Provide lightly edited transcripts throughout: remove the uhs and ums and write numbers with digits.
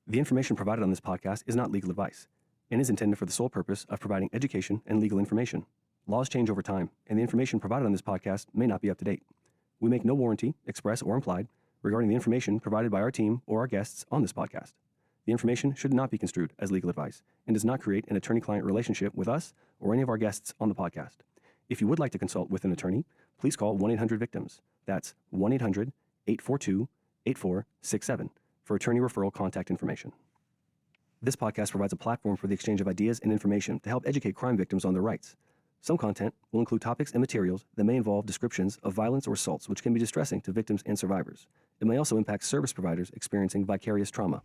The information provided on this podcast is not legal advice and is intended for the sole purpose of providing education and legal information. Laws change over time, and the information provided on this podcast may not be up to date. We make no warranty, express or implied, regarding the information provided by our team or our guests on this podcast. The information should not be construed as legal advice and does not create an attorney-client relationship with us or any of our guests on the podcast. If you would like to consult with an attorney, please call 1-800-VICTIMS. That's 1-800-842-8467 for attorney referral contact information. This podcast provides a platform for the exchange of ideas and information to help educate crime victims on their rights. Some content will include topics and materials that may involve descriptions of violence or assaults which can be distressing to victims and survivors. It may also impact service providers experiencing vicarious trauma.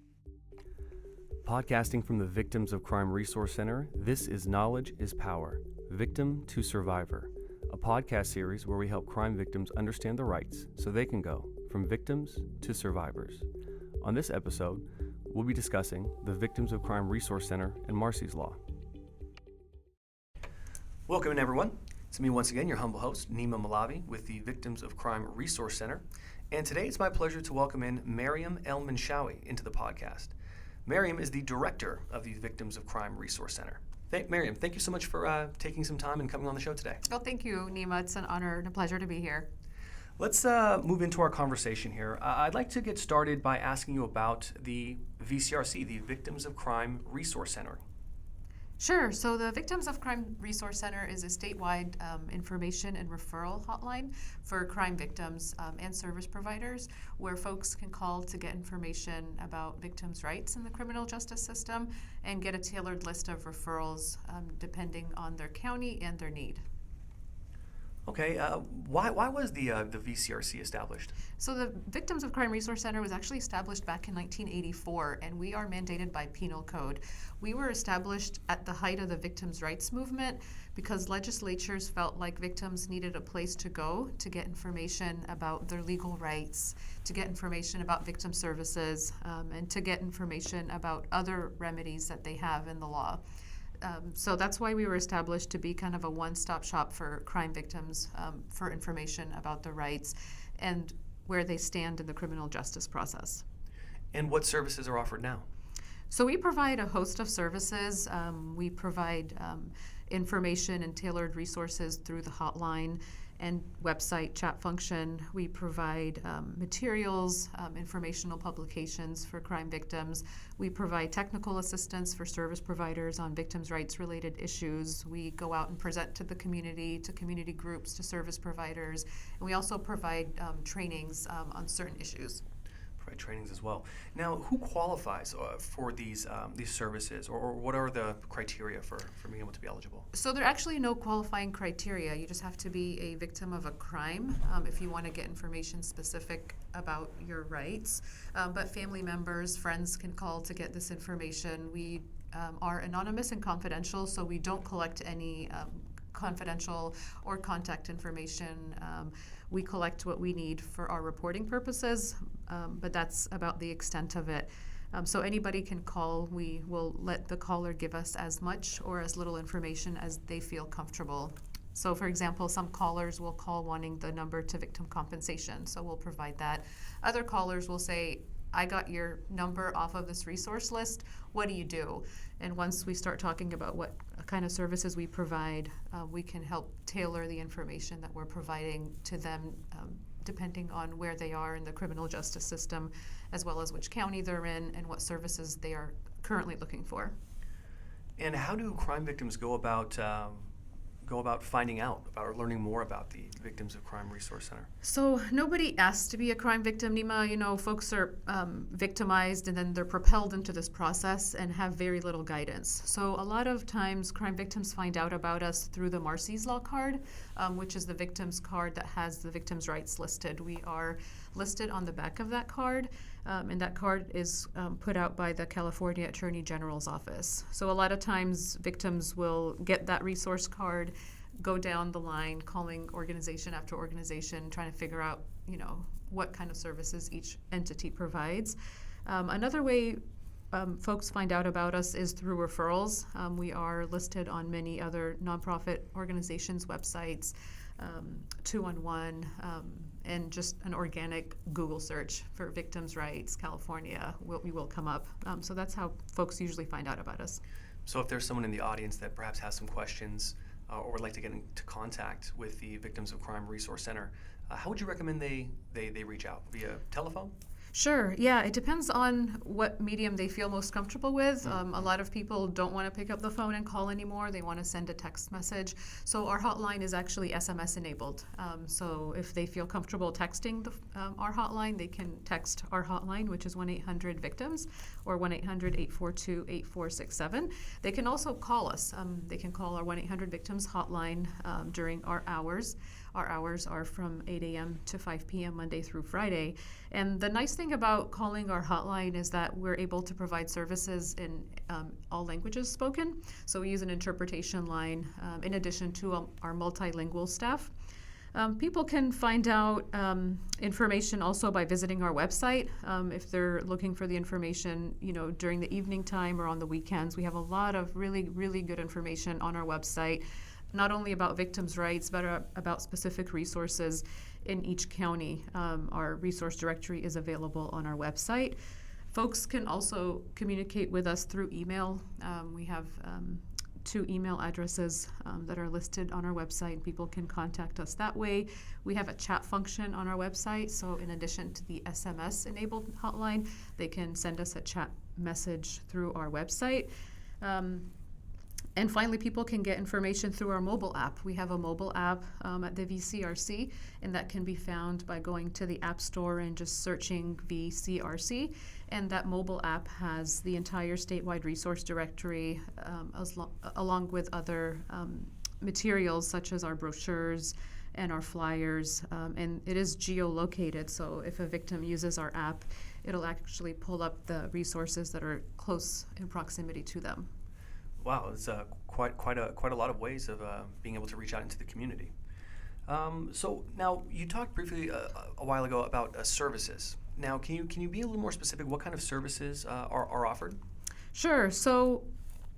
Podcasting from the Victims of Crime Resource Center, this is Knowledge is Power, Victim to Survivor, a podcast series where we help crime victims understand their rights so they can go from victims to survivors. On this episode, we'll be discussing the Victims of Crime Resource Center and Marsy's Law. Welcome, everyone. It's me once again, your humble host, Nima Malavi, with the Victims of Crime Resource Center. And today it's my pleasure to welcome in Mariam El-Menshawi into the podcast. Mariam is the director of the Victims of Crime Resource Center. Mariam, thank you so much for taking some time and coming on the show today. Well, thank you, Nima. It's an honor and a pleasure to be here. Let's move into our conversation here. I'd like to get started by asking you about the VCRC, the Victims of Crime Resource Center. Sure. So the Victims of Crime Resource Center is a statewide information and referral hotline for crime victims and service providers where folks can call to get information about victims' rights in the criminal justice system and get a tailored list of referrals depending on their county and their need. Okay, why was the VCRC established? So the Victims of Crime Resource Center was actually established back in 1984, and we are mandated by penal code. We were established at the height of the victims' rights movement because legislatures felt like victims needed a place to go to get information about their legal rights, to get information about victim services, and to get information about other remedies that they have in the law. So that's why we were established, to be kind of a one-stop shop for crime victims for information about their rights and where they stand in the criminal justice process. And what services are offered now? So we provide a host of services. We provide information and tailored resources through the hotline and website chat function. We provide materials, informational publications for crime victims. We provide technical assistance for service providers on victims' rights related issues. We go out and present to the community, to community groups, to service providers. And we also provide trainings on certain issues. Provide trainings as well. Now, who qualifies for these services, or what are the criteria for being able to be eligible? So there are actually no qualifying criteria. You just have to be a victim of a crime if you want to get information specific about your rights. But family members, friends can call to get this information. We are anonymous and confidential, so we don't collect any confidential or contact information. We collect what we need for our reporting purposes, but that's about the extent of it. So anybody can call. We will let the caller give us as much or as little information as they feel comfortable. So for example, some callers will call wanting the number to victim compensation, so we'll provide that. Other callers will say, I got your number off of this resource list, what do you do? And once we start talking about what kind of services we provide, we can help tailor the information that we're providing to them depending on where they are in the criminal justice system, as well as which county they're in and what services they are currently looking for. And how do crime victims go about finding out about or learning more about the Victims of Crime Resource Center? So nobody asks to be a crime victim, Nima. You know, folks are victimized and then they're propelled into this process and have very little guidance. So a lot of times crime victims find out about us through the Marsy's Law card, which is the victim's card that has the victim's rights listed. We are listed on the back of that card, and that card is put out by the California Attorney General's office. So a lot of times victims will get that resource card, go down the line, calling organization after organization, trying to figure out, what kind of services each entity provides. Another way folks find out about us is through referrals. We are listed on many other nonprofit organizations' websites, 211, and just an organic Google search for victims' rights, California, we will come up. So that's how folks usually find out about us. So if there's someone in the audience that perhaps has some questions or would like to get into contact with the Victims of Crime Resource Center, how would you recommend they reach out? Via telephone? Sure. Yeah, it depends on what medium they feel most comfortable with. A lot of people don't want to pick up the phone and call anymore. They want to send a text message. So our hotline is actually SMS enabled. So if they feel comfortable texting our hotline, they can text our hotline, which is 1-800-VICTIMS or 1-800-842-8467. They can also call us. They can call our 1-800-VICTIMS hotline during our hours. Our hours are from 8 a.m. to 5 p.m. Monday through Friday. And the nice thing about calling our hotline is that we're able to provide services in all languages spoken. So we use an interpretation line in addition to our multilingual staff. People can find out information also by visiting our website. If they're looking for the information, during the evening time or on the weekends, we have a lot of really, really good information on our website. Not only about victims' rights, but about specific resources in each county. Our resource directory is available on our website. Folks can also communicate with us through email. We have 2 email addresses that are listed on our website. People can contact us that way. We have a chat function on our website, so in addition to the SMS-enabled hotline, they can send us a chat message through our website. And finally, people can get information through our mobile app. We have a mobile app at the VCRC, and that can be found by going to the App Store and just searching VCRC. And that mobile app has the entire statewide resource directory, along with other materials such as our brochures and our flyers. And it is geolocated, so if a victim uses our app, it'll actually pull up the resources that are close in proximity to them. Wow, it's quite a lot of ways of being able to reach out into the community. So now you talked briefly a while ago about services. Now, can you be a little more specific? What kind of services are offered? Sure. So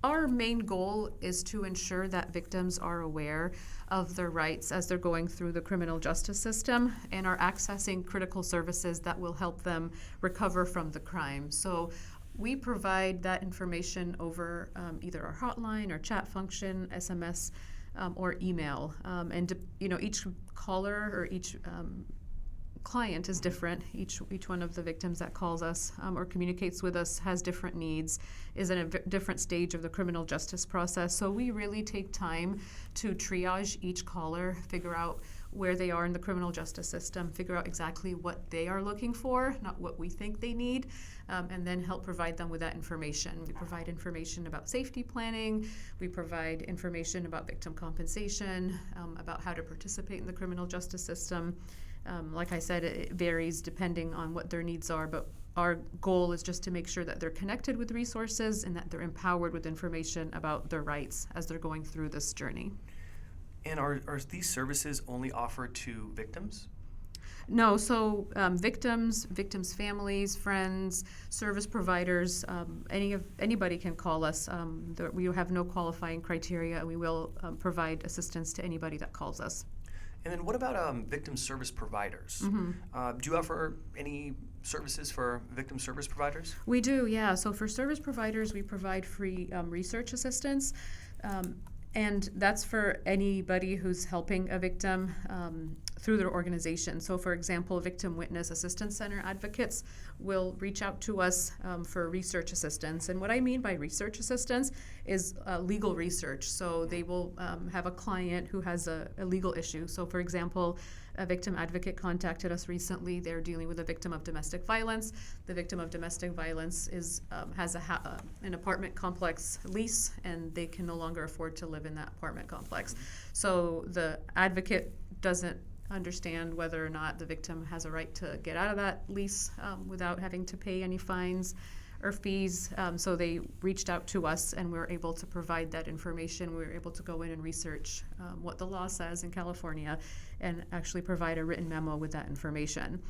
our main goal is to ensure that victims are aware of their rights as they're going through the criminal justice system and are accessing critical services that will help them recover from the crime. So we provide that information over either our hotline or chat function, SMS, or email. And each caller or each client is different. Each one of the victims that calls us or communicates with us has different needs, is in a different stage of the criminal justice process. So we really take time to triage each caller, figure out where they are in the criminal justice system, figure out exactly what they are looking for, not what we think they need, and then help provide them with that information. We provide information about safety planning, we provide information about victim compensation, about how to participate in the criminal justice system. Like I said, it varies depending on what their needs are, but our goal is just to make sure that they're connected with resources and that they're empowered with information about their rights as they're going through this journey. And are these services only offered to victims? No, so victims, families, friends, service providers, anybody can call us. We have no qualifying criteria, and we will provide assistance to anybody that calls us. And then what about victim service providers? Mm-hmm. Do you offer any services for victim service providers? We do, yeah. So for service providers, we provide free research assistance. And that's for anybody who's helping a victim through their organization. So for example, Victim Witness Assistance Center advocates will reach out to us for research assistance. And what I mean by research assistance is legal research. So they will have a client who has a legal issue. So for example, a victim advocate contacted us recently. They're dealing with a victim of domestic violence. The victim of domestic violence has an apartment complex lease, and they can no longer afford to live in that apartment complex. So the advocate doesn't understand whether or not the victim has a right to get out of that lease without having to pay any fines or fees. So they reached out to us, and we were able to provide that information. We were able to go in and research what the law says in California and actually provide a written memo with that information.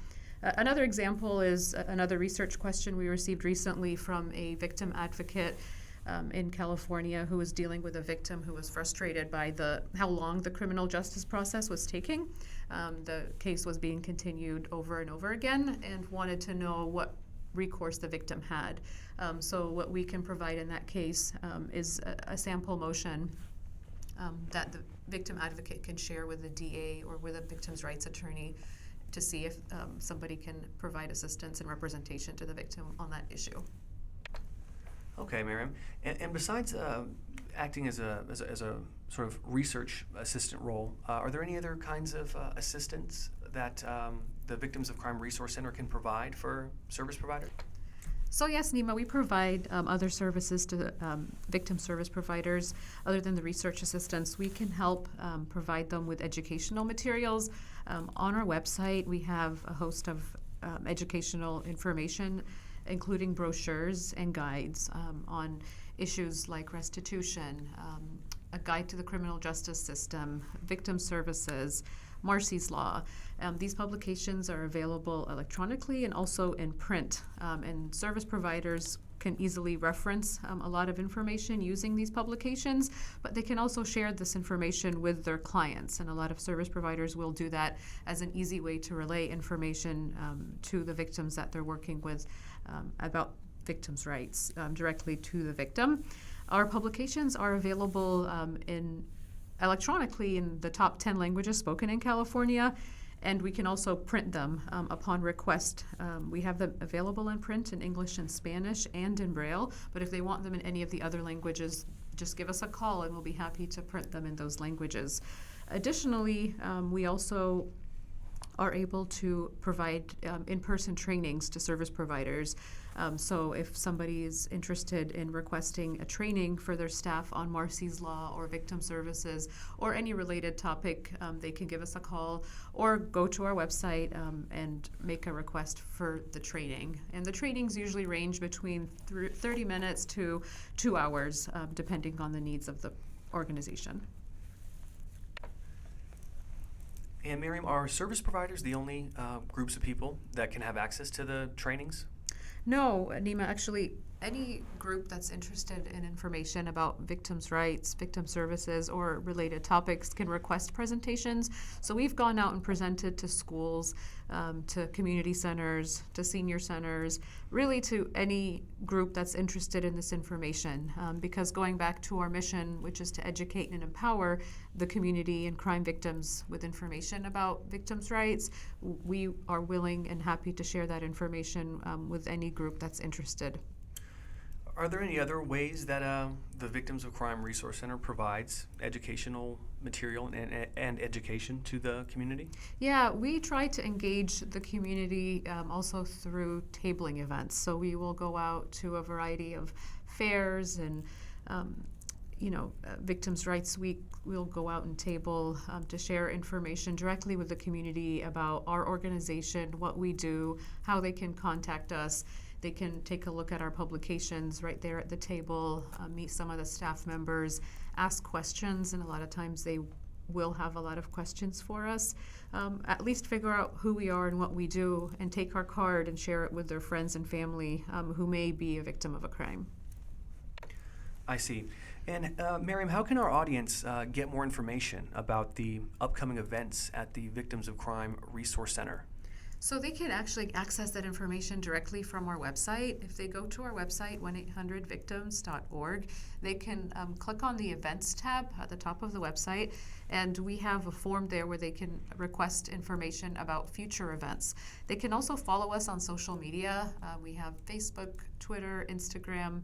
Another example is another research question we received recently from a victim advocate. in California who was dealing with a victim who was frustrated by how long the criminal justice process was taking. The case was being continued over and over again and wanted to know what recourse the victim had. So what we can provide in that case is a sample motion that the victim advocate can share with the DA or with a victim's rights attorney to see if somebody can provide assistance and representation to the victim on that issue. Okay, Mariam. And besides acting as a sort of research assistant role, are there any other kinds of assistance that the Victims of Crime Resource Center can provide for service providers? So yes, Nima, we provide other services to victim service providers. Other than the research assistance, we can help provide them with educational materials. On our website, we have a host of educational information, including brochures and guides on issues like restitution, a guide to the criminal justice system, victim services, Marcy's Law. These publications are available electronically and also in print, and service providers can easily reference a lot of information using these publications, but they can also share this information with their clients, and a lot of service providers will do that as an easy way to relay information to the victims that they're working with about victims' rights directly to the victim. Our publications are available electronically in the top 10 languages spoken in California, and we can also print them upon request. We have them available in print in English and Spanish and in Braille, but if they want them in any of the other languages, just give us a call and we'll be happy to print them in those languages. Additionally, we also are able to provide in-person trainings to service providers. So if somebody is interested in requesting a training for their staff on Marcy's Law or victim services or any related topic, they can give us a call or go to our website and make a request for the training. And the trainings usually range between 30 minutes to 2 hours, depending on the needs of the organization. And Mariam, are service providers the only groups of people that can have access to the trainings? No, Nima, actually, any group that's interested in information about victims' rights, victim services, or related topics can request presentations. So we've gone out and presented to schools, to community centers, to senior centers, really to any group that's interested in this information. Because going back to our mission, which is to educate and empower the community and crime victims with information about victims' rights, we are willing and happy to share that information with any group that's interested. Are there any other ways that the Victims of Crime Resource Center provides educational material and education to the community? Yeah, we try to engage the community also through tabling events. So we will go out to a variety of fairs and Victims' Rights Week, we'll go out and table to share information directly with the community about our organization, what we do, how they can contact us. They can take a look at our publications right there at the table, meet some of the staff members, ask questions, and a lot of times they will have a lot of questions for us. At least figure out who we are and what we do, and take our card and share it with their friends and family who may be a victim of a crime. I see. And Mariam, how can our audience get more information about the upcoming events at the Victims of Crime Resource Center? So they can actually access that information directly from our website. If they go to our website, 1-800-victims.org, they can click on the events tab at the top of the website, and we have a form there where they can request information about future events. They can also follow us on social media. We have Facebook, Twitter, Instagram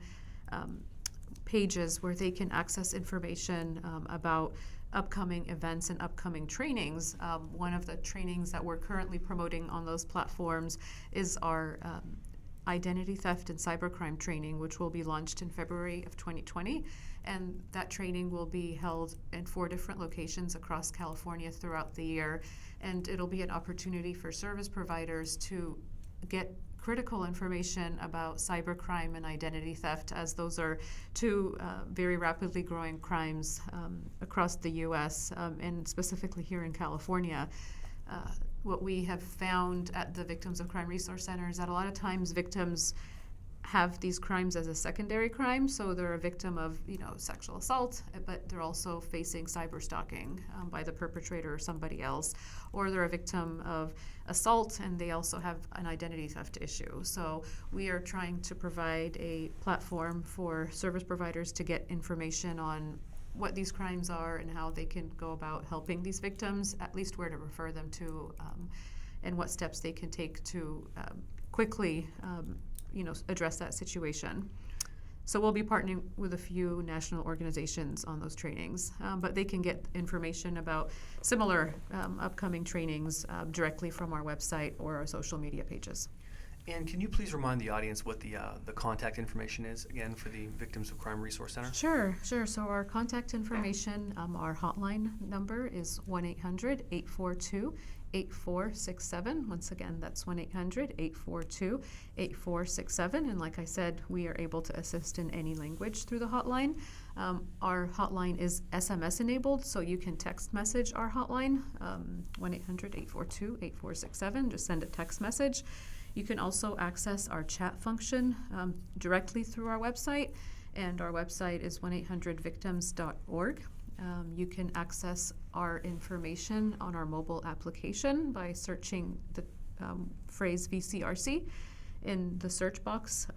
pages where they can access information about upcoming events and upcoming trainings. One of the trainings that we're currently promoting on those platforms is our identity theft and cybercrime training, which will be launched in February of 2020. And that training will be held in 4 different locations across California throughout the year. And it'll be an opportunity for service providers to get critical information about cybercrime and identity theft, as those are 2 very rapidly growing crimes across the U.S. And specifically here in California. What we have found at the Victims of Crime Resource Center is that a lot of times victims have these crimes as a secondary crime, so they're a victim of, sexual assault, but they're also facing cyber stalking by the perpetrator or somebody else, or they're a victim of assault and they also have an identity theft issue. So we are trying to provide a platform for service providers to get information on what these crimes are and how they can go about helping these victims, at least where to refer them to, and what steps they can take to quickly address that situation. So we'll be partnering with a few national organizations on those trainings, but they can get information about similar upcoming trainings directly from our website or our social media pages. And can you please remind the audience what the contact information is, again, for the Victims of Crime Resource Center? Sure. So our contact information, our hotline number is 1-800-842-8467. Once again, that's 1-800-842-8467. And like I said, we are able to assist in any language through the hotline. Our hotline is SMS enabled, so you can text message our hotline, 1-800-842-8467. Just send a text message. You can also access our chat function directly through our website, and our website is 1-800-victims.org. You can access our information on our mobile application by searching the phrase VCRC in the search box,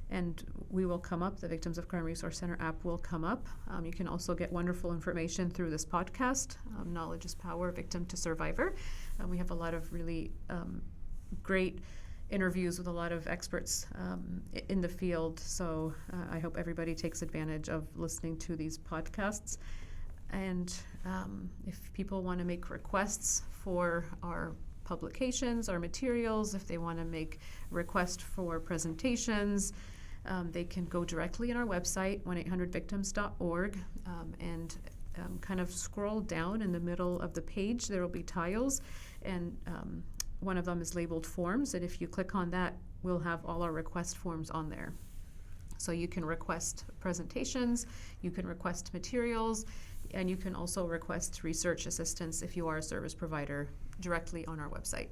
and we will come up. The Victims of Crime Resource Center app will come up. You can also get wonderful information through this podcast, Knowledge is Power, Victim to Survivor. We have a lot of really great interviews with a lot of experts in the field, so I hope everybody takes advantage of listening to these podcasts. And if people want to make requests for our publications, our materials, if they want to make requests for presentations, they can go directly on our website, 1-800-victims.org, and kind of scroll down in the middle of the page. There will be tiles, and one of them is labeled forms, and if you click on that, we'll have all our request forms on there. So you can request presentations, you can request materials, and you can also request research assistance if you are a service provider directly on our website.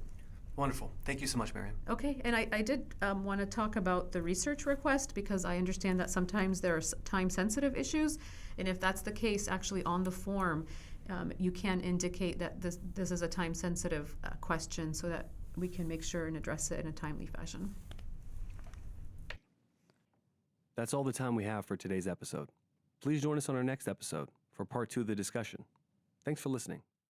Wonderful. Thank you so much, Mariam. Okay, and I did want to talk about the research request, because I understand that sometimes there are time-sensitive issues, and if that's the case, actually on the form, you can indicate that this is a time-sensitive question so that we can make sure and address it in a timely fashion. That's all the time we have for today's episode. Please join us on our next episode for part 2 of the discussion. Thanks for listening.